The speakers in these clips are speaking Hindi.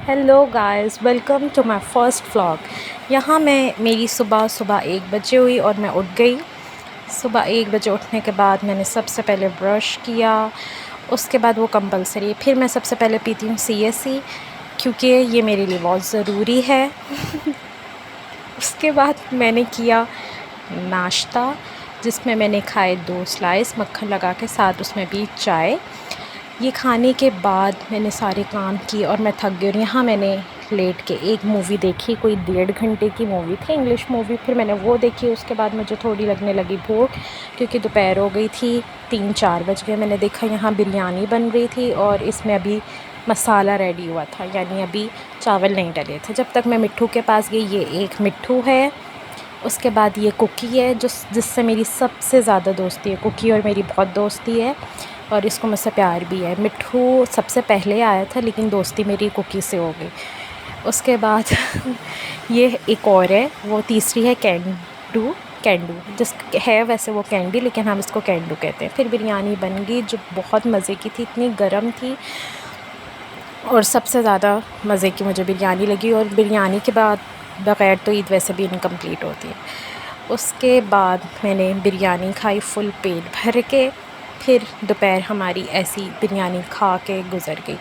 Hello guys, welcome to my first vlog. यहाँ मैं मेरी सुबह 1 बजे हुई और मैं उठ गई। सुबह 1 बजे उठने के बाद मैंने सबसे पहले ब्रश किया, उसके बाद वो कंपलसरी है। फिर मैं सबसे पहले पीती हूँ CSE क्योंकि ये मेरे लिए बहुत ज़रूरी है। उसके बाद मैंने किया नाश्ता, जिसमें मैंने खाए 2 स्लाइस मक्खन लगा के, साथ उसमें भी चाय। ये खाने के बाद मैंने सारे काम किए और मैं थक गई और यहाँ मैंने लेट के एक मूवी देखी। कोई 1.5 घंटे की मूवी थी, इंग्लिश मूवी। फिर मैंने वो देखी। उसके बाद मुझे थोड़ी लगने लगी भूख, क्योंकि दोपहर हो गई थी, 3-4 बज गए। मैंने देखा यहाँ बिरयानी बन रही थी और इसमें अभी मसाला रेडी हुआ था, यानी अभी चावल नहीं डले थे। जब तक मैं मिट्ठू के पास गई, ये एक मिट्ठू है। उसके बाद ये कुकी है, जिससे मेरी सबसे ज़्यादा दोस्ती है। कुकी और मेरी बहुत दोस्ती है और इसको मुझसे प्यार भी है। मिट्ठू सबसे पहले आया था, लेकिन दोस्ती मेरी कुकी से हो गई। उसके बाद ये एक और है, वो तीसरी है कैंडू जिस है, वैसे वो कैंडी, लेकिन हम इसको कैंडू कहते हैं। फिर बिरयानी बन गई, जो बहुत मज़े की थी, इतनी गर्म थी। और सबसे ज़्यादा मज़े की मुझे बिरयानी लगी। और बिरयानी के बाद बग़ैर तो ईद वैसे भी इनकम्प्लीट होती है। उसके बाद मैंने बिरयानी खाई फुल पेट भर के। फिर दोपहर हमारी ऐसी बिरयानी खा के गुज़र गई।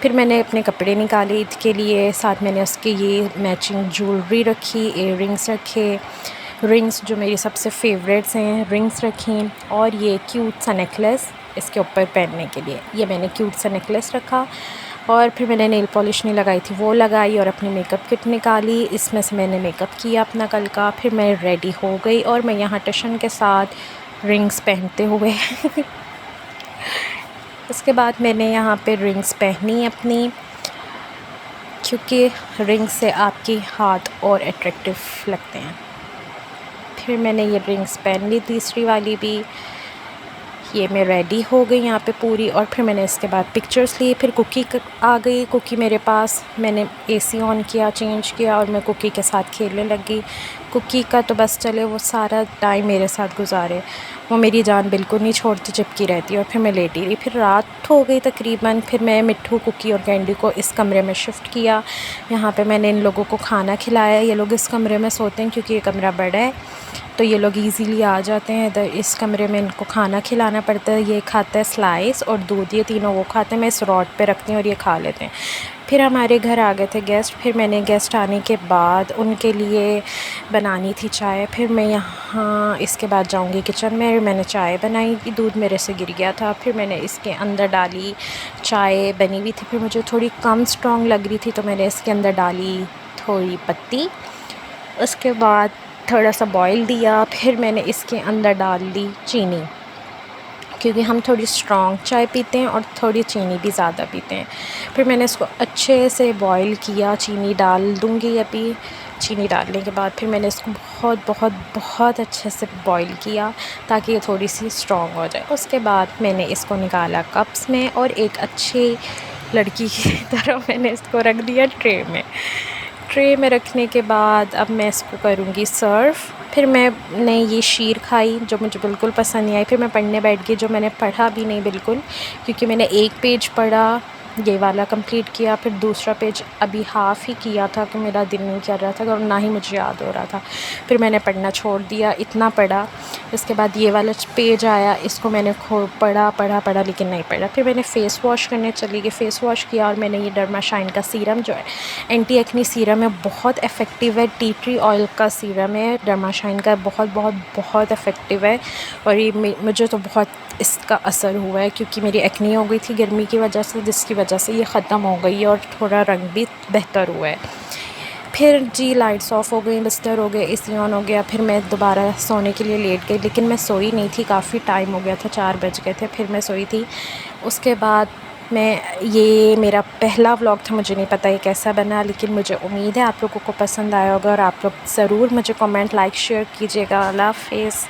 फिर मैंने अपने कपड़े निकाले ईद के लिए, साथ मैंने उसके ये मैचिंग ज्वेलरी रखी, इयररिंग्स रखे, रिंग्स जो मेरी सबसे फ़ेवरेट्स हैं, रिंग्स रखी, और ये क्यूट सा नेकलेस इसके ऊपर पहनने के लिए, ये मैंने क्यूट सा नेकलेस रखा। और फिर मैंने नेल पॉलिश नहीं लगाई थी, वो लगाई और अपनी मेकअप किट निकाली। इसमें से मैंने मेकअप किया अपना कल का। फिर मैं रेडी हो गई और मैं यहाँ टशन के साथ रिंग्स पहनते हुए उसके बाद मैंने यहाँ पे रिंग्स पहनी अपनी, क्योंकि रिंग से आपके हाथ और अट्रैक्टिव लगते हैं। फिर मैंने ये रिंग्स पहन ली, तीसरी वाली भी। ये मैं रेडी हो गई यहाँ पे पूरी। और फिर मैंने इसके बाद पिक्चर्स ली। फिर कुकी आ गई, कुकी मेरे पास। मैंने AC ऑन किया, चेंज किया और मैं कुकी के साथ खेलने लग गई। कुकी का तो बस चले, वो सारा टाइम मेरे साथ गुजारे, वो मेरी जान बिल्कुल नहीं छोड़ती, चिपकी रहती। और फिर मैं लेटी रही। फिर रात हो गई तकरीबन। फिर मैं मिट्ठू, कुकी और कैंडी को इस कमरे में शिफ्ट किया। यहाँ पे मैंने इन लोगों को खाना खिलाया। ये लोग इस कमरे में सोते हैं क्योंकि ये कमरा बड़ा है, तो ये लोग इजीली आ जाते हैं इधर। इस कमरे में इनको खाना खिलाना पड़ता है। ये खाता है स्लाइस और दूध, ये तीनों वो खाते हैं। मैं इस रॉड पे रखती हूँ और ये खा लेते हैं। फिर हमारे घर आ गए थे गेस्ट। फिर मैंने गेस्ट आने के बाद उनके लिए बनानी थी चाय। फिर मैं यहाँ इसके बाद जाऊँगी किचन में। मैंने चाय बनाई, दूध मेरे से गिर गया था। फिर मैंने इसके अंदर डाली, चाय बनी हुई थी। फिर मुझे थोड़ी कम स्ट्रॉन्ग लग रही थी, तो मैंने इसके अंदर डाली थोड़ी पत्ती। उसके बाद थोड़ा सा बॉईल दिया। फिर मैंने इसके अंदर डाल दी चीनी, क्योंकि हम थोड़ी स्ट्रॉन्ग चाय पीते हैं और थोड़ी चीनी भी ज़्यादा पीते हैं। फिर मैंने इसको अच्छे से बॉईल किया। चीनी डाल दूँगी अभी। चीनी डालने के बाद फिर मैंने इसको बहुत बहुत बहुत अच्छे से बॉईल किया, ताकि ये थोड़ी सी स्ट्रॉन्ग हो जाए। उसके बाद मैंने इसको निकाला कप्स में और एक अच्छी लड़की की तरह मैंने इसको रख दिया ट्रे में रखने के बाद अब मैं इसको करूँगी सर्व। फिर मैंने ये शीर खाई, जो मुझे बिल्कुल पसंद नहीं आई। फिर मैं पढ़ने बैठ गई, जो मैंने पढ़ा भी नहीं बिल्कुल, क्योंकि मैंने एक पेज पढ़ा, ये वाला कंप्लीट किया। फिर दूसरा पेज अभी हाफ़ ही किया था, कि मेरा दिल नहीं कर रहा था और ना ही मुझे याद हो रहा था। फिर मैंने पढ़ना छोड़ दिया, इतना पढ़ा। इसके बाद ये वाला पेज आया, इसको मैंने पढ़ा लेकिन नहीं पढ़ा। फिर मैंने फ़ेस वॉश करने चली गई, फ़ेस वॉश किया। और मैंने ये डर्माशाइन का सीरम जो है, एंटी एक्ने सीरम है, बहुत इफ़ेक्टिव है। टी ट्री ऑयल का सीरम है डर्माशाइन का, बहुत बहुत बहुत इफ़ेक्टिव है। और ये मुझे तो बहुत इसका असर हुआ है, क्योंकि मेरी एक्ने हो गई थी गर्मी की वजह से, जिसकी वजह से ये ख़त्म हो गई और थोड़ा रंग भी बेहतर हुआ है। फिर जी लाइट्स ऑफ हो गई, बिस्तर हो गए, AC ऑन हो गया। फिर मैं दोबारा सोने के लिए लेट गई, लेकिन मैं सोई नहीं थी, काफ़ी टाइम हो गया था, 4 बज गए थे। फिर मैं सोई थी। उसके बाद ये मेरा पहला व्लॉग था, मुझे नहीं पता ये कैसा बना, लेकिन मुझे उम्मीद है आप लोगों को पसंद आया होगा। और आप लोग ज़रूर मुझे कमेंट, लाइक, शेयर कीजिएगा। अल्लाह हाफ़िज़।